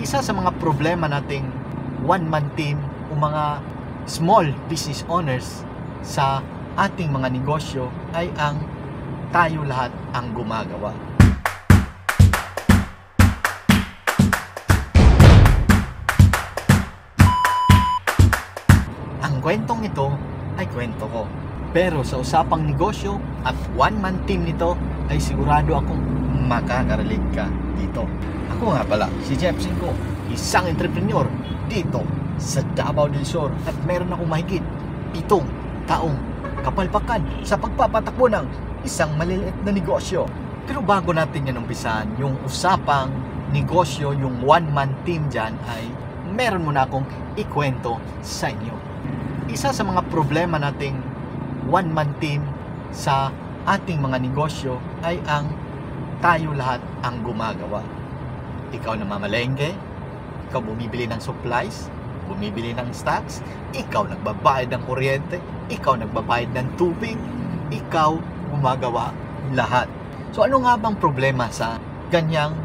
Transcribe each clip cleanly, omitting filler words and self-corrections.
Isa sa mga problema nating one-man team o mga small business owners sa ating mga negosyo ay ang tayo lahat ang gumagawa. Ang kwentong ito ay kwento ko. Pero sa usapang negosyo at one-man team nito ay sigurado akong makaka-relate ka dito. Ako nga pala, si Jeff Cinco, isang entrepreneur dito sa Davao del Sur at meron akong mahigit 7 taong kapalpakan sa pagpapatakbo ng isang maliliit na negosyo. Pero bago natin yan umpisahan, yung usapang negosyo, yung one-man team dyan ay meron muna akong ikwento sa inyo. Isa sa mga problema nating one-man team sa ating mga negosyo ay ang tayo lahat ang gumagawa. Ikaw na mamalengke, ikaw bumibili ng supplies, bumibili ng stocks, ikaw nagbabayad ng kuryente, ikaw nagbabayad ng tubig, ikaw gumagawa lahat. So ano nga bang problema sa ganyang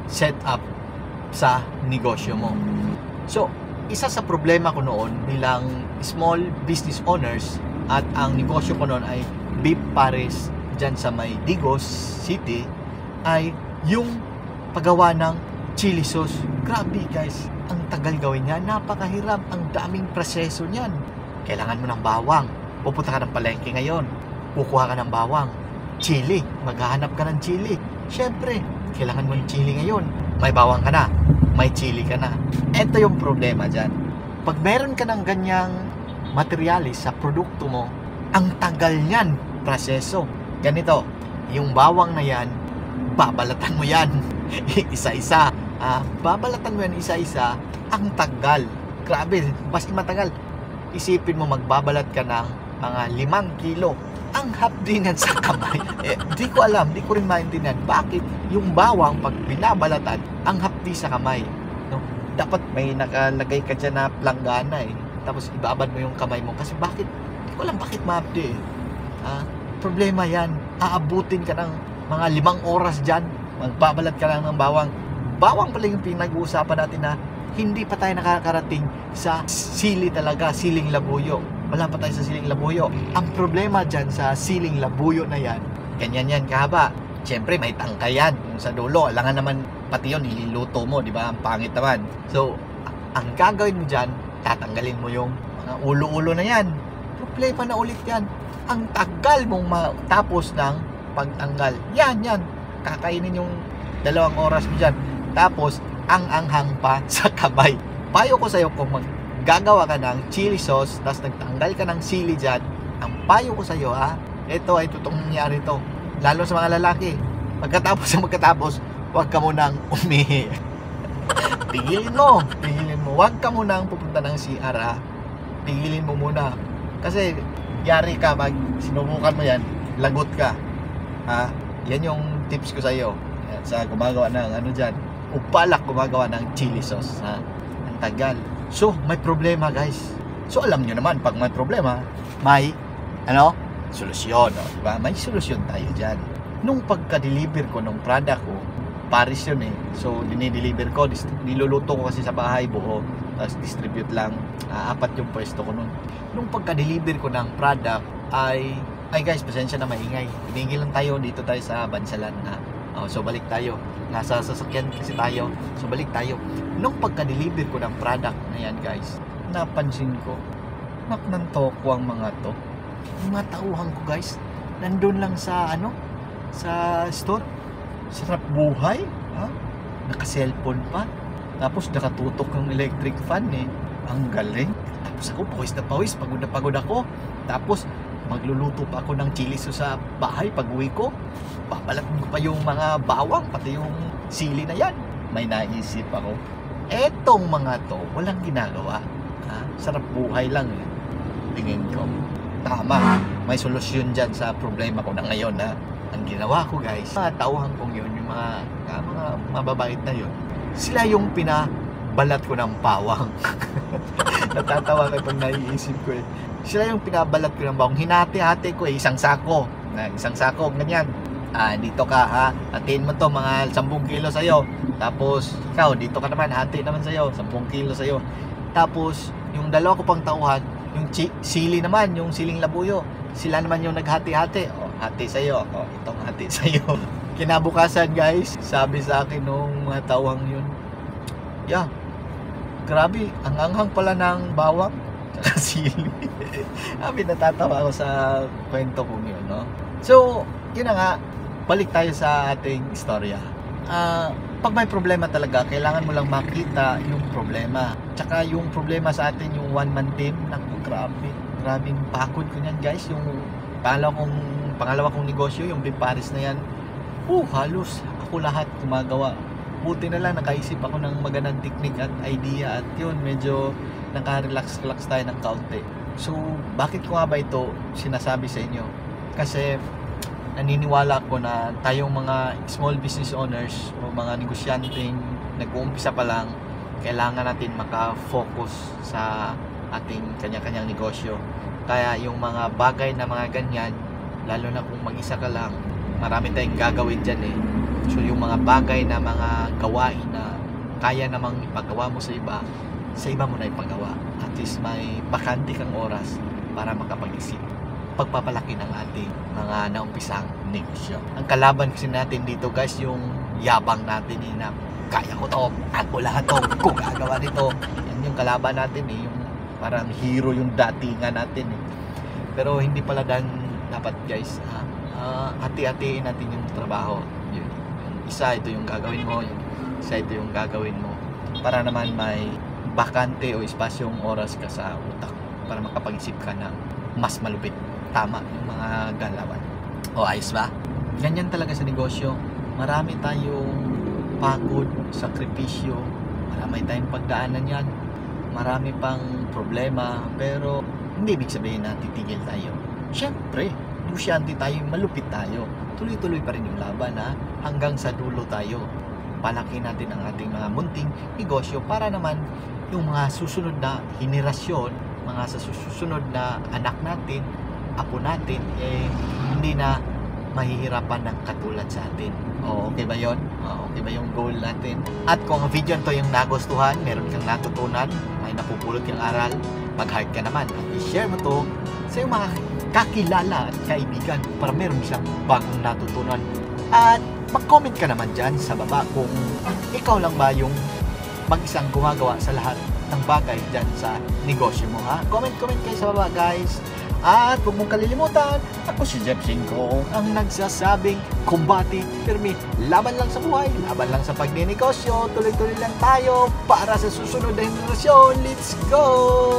setup sa negosyo mo? So, isa sa problema ko noon bilang small business owners at ang negosyo ko noon ay beef pares dyan sa may Digos City ay yung paggawa ng chili sauce. Grabe guys, ang tagal gawin niya, napakahirap, ang daming proseso niyan. Kailangan mo ng bawang, pupunta ka ng palengke ngayon, kukuha ka ng bawang, chili, maghahanap ka ng chili. Syempre, kailangan mo ng chili ngayon, may bawang ka na, may chili ka na. Ito yung problema dyan. Pag meron ka ng ganyang materialis sa produkto mo, ang tagal niyan, proseso. Ganito, yung bawang na yan, babalatan mo yan isa-isa. Babalatan mo yan isa-isa, ang tagal. Grabe, basta matagal. Isipin mo magbabalat ka ng mga 5 kilo. Ang hapdi niyan sa kamay. Di ko alam, di ko rin maintindihan bakit yung bawang pag binabalatan, ang hapdi sa kamay. No? Dapat may nakalagay ka dyan na planggana tapos ibabad mo yung kamay mo. Kasi bakit? Di ko alam bakit mahapdi Problema yan. Aabutin ka ng mga 5 oras dyan. Magbabalat ka lang ng bawang. Bawang pala yung pinag-uusapan natin na hindi pa tayo nakakarating sa sili talaga, siling labuyo. Wala pa tayo sa siling labuyo. Ang problema dyan sa siling labuyo na yan, ganyan yan kahaba. Siyempre may tangkay yan. Yung sa dulo, alangan naman pati yun, iluluto mo, di ba? Ang pangit naman. So, ang gagawin mo dyan, tatanggalin mo yung mga ulo-ulo na yan. Problema na ulit yan. Ang tagal mong matapos ng pagtanggal. Yan. Kakainin yung 2 oras mo dyan. Tapos, ang anghang pa sa kamay. Payo ko sa'yo kung gagawa ka ng chili sauce, tapos nagtanggal ka ng sili dyan, ang payo ko sa'yo ito ay totoong nangyari ito. Lalo sa mga lalaki. Pagkatapos, huwag ka munang umihi. Pigilin mo. Huwag ka munang pupunta ng CR Pigilin mo muna. Kasi, yari ka, pag sinubukan mo yan, lagot ka. Yan yung tips ko sa'yo. Sa gumagawa ng dyan. Upalak gumagawa ng chili sauce. Ang tagal. So, may problema guys. So, alam nyo naman, pag may problema, may, solusyon. Diba? May solusyon tayo dyan. Nung pagka-deliver ko ng product ko, Paris yun So, dinideliver ko, niluluto ko kasi sa bahay buo. Tapos, distribute lang. 4 yung pwesto ko nun. Nung pagka-deliver ko ng product, ay guys, pasensya na maingay. Tumigil lang tayo, dito tayo sa Bansalan so, balik tayo. Nasa sasakyan kasi tayo. So, balik tayo. Nung pagka-deliver ko ng product na yan, guys, napansin ko, naknanto ko ang mga to. Yung mga tauhan ko, guys, nandun lang sa, sa store. Sarap buhay. Naka-cellphone pa. Tapos, nakatutok ng electric fan, Ang galing. Tapos ako, pawis, pagod na pagod ako. Tapos, magluluto pa ako ng chili sauce sa bahay pag uwi ko. Babalatan ko pa yung mga bawang, pati yung sili na yan. May naisip ako, etong mga to, walang ginagawa. Sarap buhay lang. Tingin ko, tama. May solusyon dyan sa problema ko na ngayon. Ang ginawa ko guys, mga tauhan kong yun, yung mga mababait na yun, sila yung pinabalat ko ng bawang. Natatawa ko pag naiisip ko Sila yung pinabalat ko ng bawang. Hinati-hati ko isang sako, ganyan. dito ka ha, hatiin mo to mga 10 kilo sa'yo. Tapos ikaw dito ka naman, hati naman sa'yo 10 kilo sa'yo. Tapos yung dalawa ko pang tauhan, yung sili naman, yung siling labuyo, sila naman yung naghati-hati. Hati sa'yo, itong hati sa'yo. Kinabukasan guys, sabi sa akin nung mga tauhang yun, grabe, ang anghang pala ng bawang at sili. Sabi, natatawa ako sa kwento kong yun, no? So, yun na nga, balik tayo sa ating istorya. Pag may problema talaga, kailangan mo lang makita yung problema. Tsaka yung problema sa atin, yung one-man team, naku, grabing pakod ko yan guys. Yung pangalawa kong negosyo, yung Bimparis na yan, halos ako lahat gumagawa. Buti na lang nakaisip ako ng magandang technique at idea, at yun, medyo naka-relax tayo ng kaunti. So, bakit ko nga ba ito sinasabi sa inyo? Kasi naniniwala ako na tayong mga small business owners o mga negosyanteng nag-uumpisa pa lang, kailangan natin maka-focus sa ating kanya-kanyang negosyo. Kaya yung mga bagay na mga ganyan, lalo na kung mag-isa ka lang, marami tayong gagawin dyan eh. So yung mga bagay na mga gawain na kaya namang ipagawa mo sa iba mo na ipagawa. At least may bakante kang oras para makapag-isip, pagpapalaki ng ating mga naumpisang negosyo. Ang kalaban kasi natin dito guys, yung yabang natin eh, na kaya ko to, ako lahat to, kung gagawa nito. Yan yung kalaban natin eh, yung parang hero yung datingan natin eh. Pero hindi pala dapat guys, hati-hatiin natin yung trabaho. Yung isa ito yung gagawin mo, yung isa ito yung gagawin mo, para naman may bakante o espasyong oras ka sa utak para makapag-isip ka ng mas malupit. Tama yung mga galawan. Ayos ba? Ganyan talaga sa negosyo. Marami tayong pagod, sakripisyo, marami tayong pagdaanan yan, marami pang problema, pero hindi ibig sabihin na titigil tayo. Siyempre, negosyante tayo, malupit tayo, tuloy-tuloy pa rin yung laban hanggang sa dulo tayo. Palaki natin ang ating mga munting negosyo para naman yung mga susunod na henerasyon, mga sa susunod na anak natin, apo natin, hindi na mahihirapan ng katulad sa atin. Okay ba yun? Okay ba yung goal natin? At kung ang video nito yung nagustuhan, meron kang natutunan, may napupulot kang aral, mag-heart ka naman at i-share mo to sa iyong mga kakilala at kaibigan para meron siyang bagong natutunan. At mag-comment ka naman dyan sa baba kung ikaw lang ba yung mag-isang gumagawa sa lahat ng bagay dyan sa negosyo mo, ha? Comment kayo sa baba guys. At huwag mong kalilimutan, ako si Jeff Cinco, ang nagsasabing kumbati, pirmi, laban lang sa buhay, laban lang sa pagninegosyo, tuloy-tuloy lang tayo para sa susunod na henerasyon. Let's go!